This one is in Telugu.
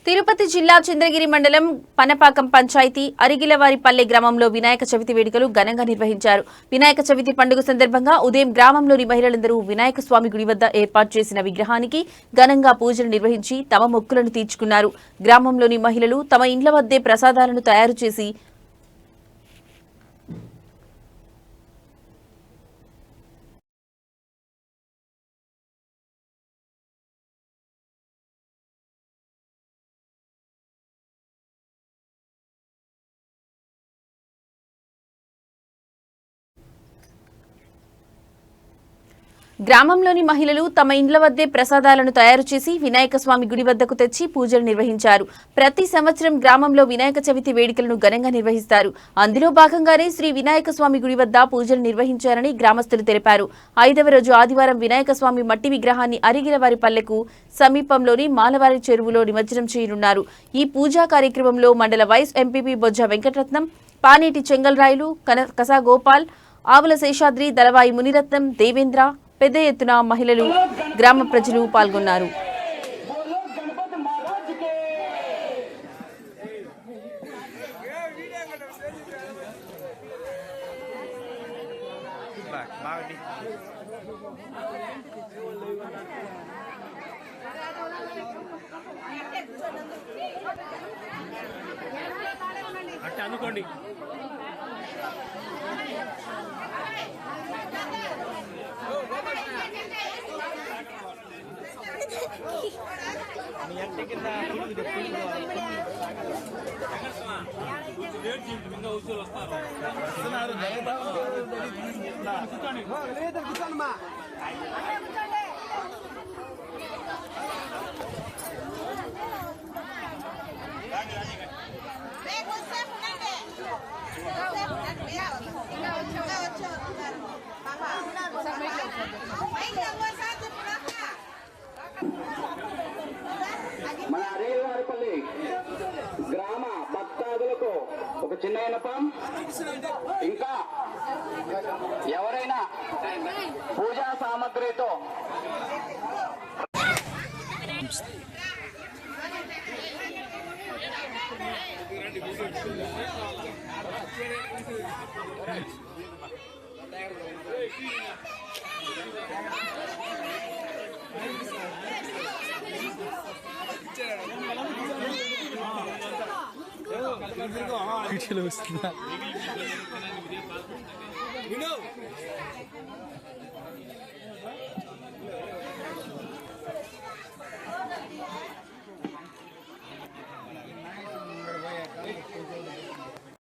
తిరుపతి జిల్లా చంద్రగిరి మండలం పనపాకం పంచాయతీ అరిగిలవారిపల్లె గ్రామంలో వినాయక చవితి వేడుకలు ఘనంగా నిర్వహించారు. వినాయక చవితి పండుగ సందర్భంగా ఉదయం గ్రామంలోని మహిళలందరూ వినాయక స్వామి గుడి వద్ద ఏర్పాటు చేసిన విగ్రహానికి ఘనంగా పూజలు నిర్వహించి తమ మొక్కులను తీర్చుకున్నారు. గ్రామంలోని మహిళలు తమ ఇండ్ల వద్దే ప్రసాదాలను తయారు చేసి గ్రామంలోని మహిళలు తమ ఇండ్ల వద్దే ప్రసాదాలను తయారు చేసి వినాయక స్వామి గుడి వద్దకు తెచ్చి పూజలు నిర్వహించారు. ప్రతి సంవత్సరం గ్రామంలో వినాయక చవితి వేడుకలను ఘనంగా నిర్వహిస్తారు. అందులో భాగంగానే శ్రీ వినాయక స్వామి గుడి వద్ద పూజలు నిర్వహించారని గ్రామస్తులు తెలిపారు. 5వ రోజు ఆదివారం వినాయక స్వామి మట్టి విగ్రహాన్ని అరిగిలవారిపల్లెకు సమీపంలోని మాలవారి చెరువులో నిమజ్జనం చేయనున్నారు. ఈ పూజా కార్యక్రమంలో మండల వైస్ ఎంపీపీ బొజ్జ వెంకటరత్నం, పానేటి చెంగల్రాయులు, కసా గోపాల్, ఆవుల శేషాద్రి, దళవాయి మునిరత్నం, దేవేంద్ర, పెద్ద ఎత్తున మహిళలు, గ్రామ ప్రజలు పాల్గొన్నారు. అనుకోండి మన అరిగిలవారిపల్లి గ్రామ భక్తాదులకు ఒక చిన్న విన్నపం. ఇంకా ఎవరైనా పూజా సామగ్రితో వస్తుందా